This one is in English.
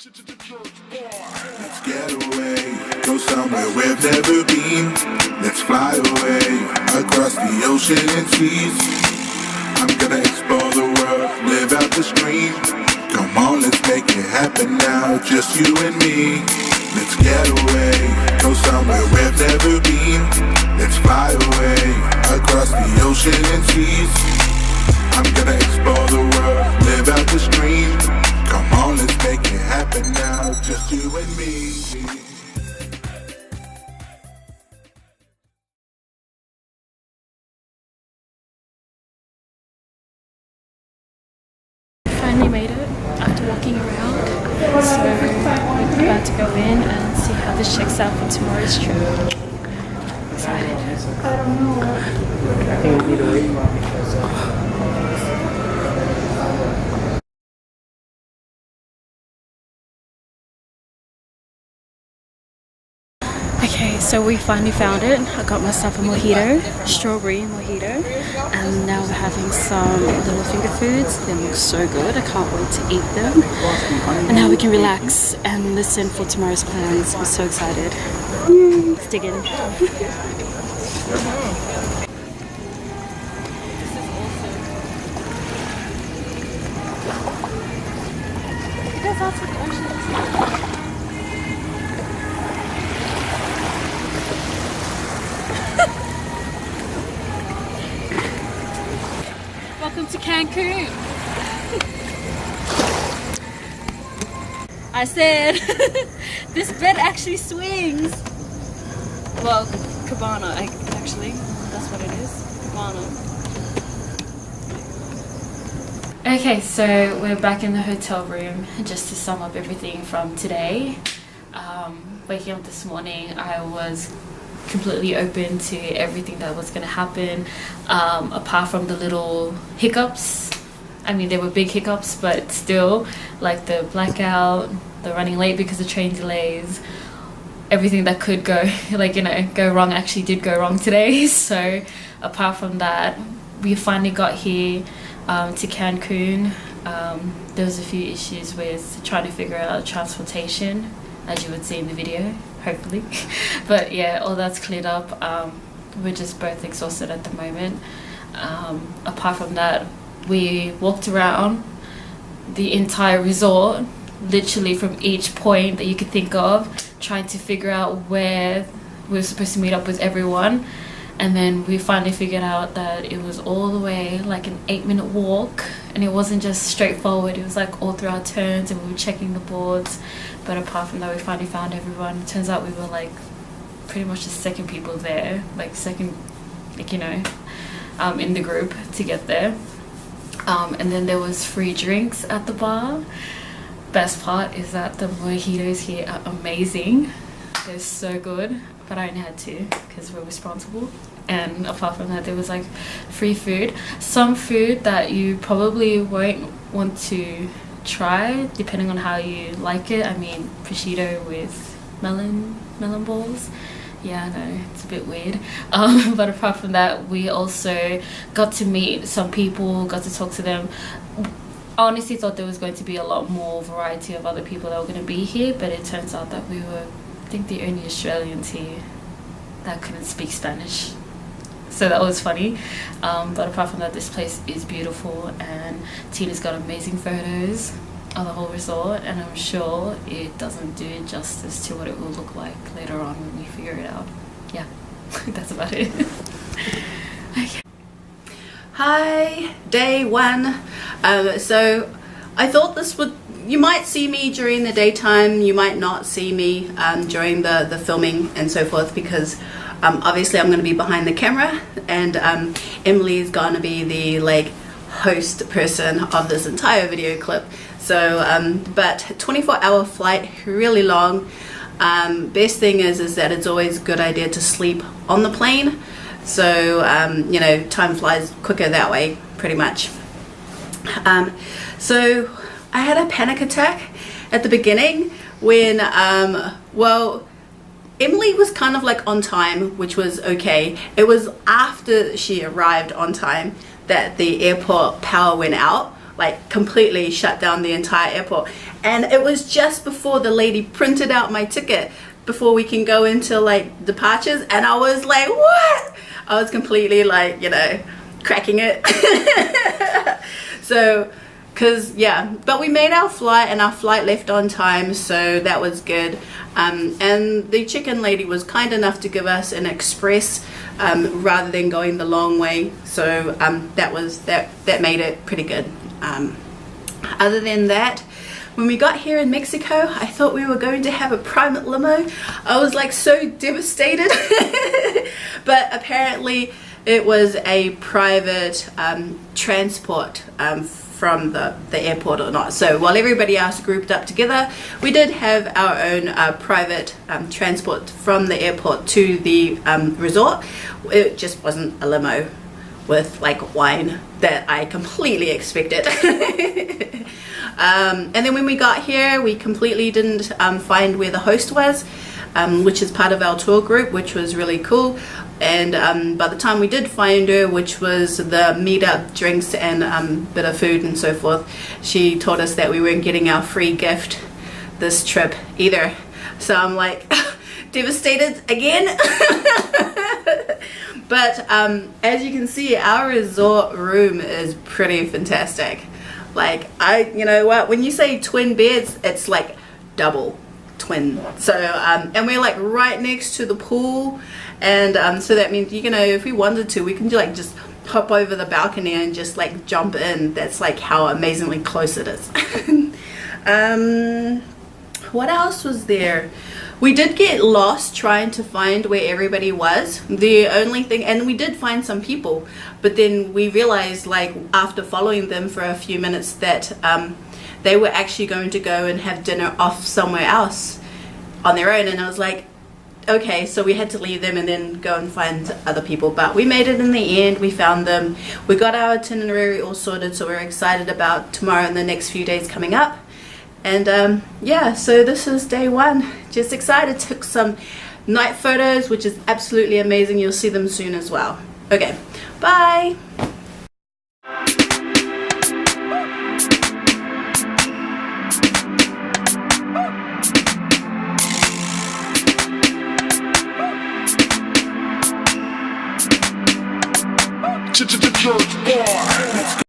Let's get away, go somewhere we've never been. Let's fly away, across the ocean and seas. I'm gonna explore the world, live out this dream. Come on, let's make it happen now, just you and me. Let's get away, go somewhere we've never been. Let's fly away, across the ocean and seas. I'm gonna explore the world, live out this dream. Come on, let's make it happen now, just you and me. Finally made it after walking around, so we're about to go in and see how this checks out for tomorrow's trip. Excited. I don't know. I think we need to wait. Okay, so we finally found it. I got myself a mojito, strawberry mojito, and now we're having some little finger foods. They look so good. I can't wait to eat them. And now we can relax and listen for tomorrow's plans. I'm so excited. Let's dig in. Welcome to Cancun. I said this bed actually swings. Well, cabana, actually, that's what it is. Cabana. Okay, so we're back in the hotel room. Just to sum up everything from today. Waking up this morning, I was completely open to everything that was going to happen, apart from the little hiccups. I mean, they were big hiccups, but still, like the blackout, the running late because of train delays, everything that could go go wrong actually did go wrong today. So apart from that, we finally got here to Cancun. There was a few issues with trying to figure out transportation, as you would see in the video, hopefully. But yeah, all that's cleared up. We're just both exhausted at the moment. Apart from that, we walked around the entire resort, literally from each point that you could think of, trying to figure out where we were supposed to meet up with everyone. And then we finally figured out that it was all the way like an 8-minute walk, and it wasn't just straightforward. It was like all through our turns, and we were checking the boards. But apart from that, we finally found everyone. It turns out we were like pretty much the second people there, in the group to get there. And then there was free drinks at the bar. Best part is that the mojitos here are amazing. They're so good, but I only had 2 because we're responsible. And apart from that, there was like free food, some food that you probably won't want to try depending on how you like it. I mean, prosciutto with melon balls. Yeah, I know, it's a bit weird. But apart from that, we also got to meet some people, got to talk to them. I honestly thought there was going to be a lot more variety of other people that were going to be here, but it turns out that we were, I think, the only Australians here that couldn't speak Spanish. So that was funny. But apart from that, this place is beautiful, and Tina's got amazing photos of the whole resort, and I'm sure it doesn't do justice to what it will look like later on when we figure it out. Yeah, that's about it. Okay. Hi, day 1. So I thought you might see me during the daytime, you might not see me during the filming and so forth, because obviously I'm going to be behind the camera, and Emily is going to be the host person of this entire video clip. So but 24-hour flight, really long. Best thing is that it's always a good idea to sleep on the plane, so time flies quicker that way, pretty much. So I had a panic attack at the beginning when Emily was kind of like on time, which was okay. It was after she arrived on time that the airport power went out, like completely shut down the entire airport. And it was just before the lady printed out my ticket before we can go into like departures, and I was like, what? I was completely like, you know, cracking it. So because yeah, but we made our flight, and our flight left on time, so that was good. And the chicken lady was kind enough to give us an express rather than going the long way, so that made it pretty good. Other than that, when we got here in Mexico, I thought we were going to have a private limo. I was like so devastated. But apparently it was a private transport from the airport or not. So while everybody else grouped up together, we did have our own private transport from the airport to the resort. It just wasn't a limo with like wine that I completely expected. And then when we got here, we completely didn't find where the host was, which is part of our tour group, which was really cool. And by the time we did find her, which was the meetup, drinks, and bit of food and so forth, she told us that we weren't getting our free gift this trip either. So I'm like devastated again. But as you can see, our resort room is pretty fantastic. Like, you know what, when you say twin beds, it's like double twin. So and we're like right next to the pool, and so that means, you know, if we wanted to, we can like just hop over the balcony and just like jump in. That's like how amazingly close it is. What else was there? We did get lost trying to find where everybody was. The only thing, and we did find some people, but then we realized, like, after following them for a few minutes, that they were actually going to go and have dinner off somewhere else on their own. And I was like, okay, so we had to leave them and then go and find other people. But we made it in the end. We found them. We got our itinerary all sorted, so we're excited about tomorrow and the next few days coming up. And yeah, so this is day one. Just excited. Took some night photos, which is absolutely amazing. You'll see them soon as well. Okay, bye. Church bar.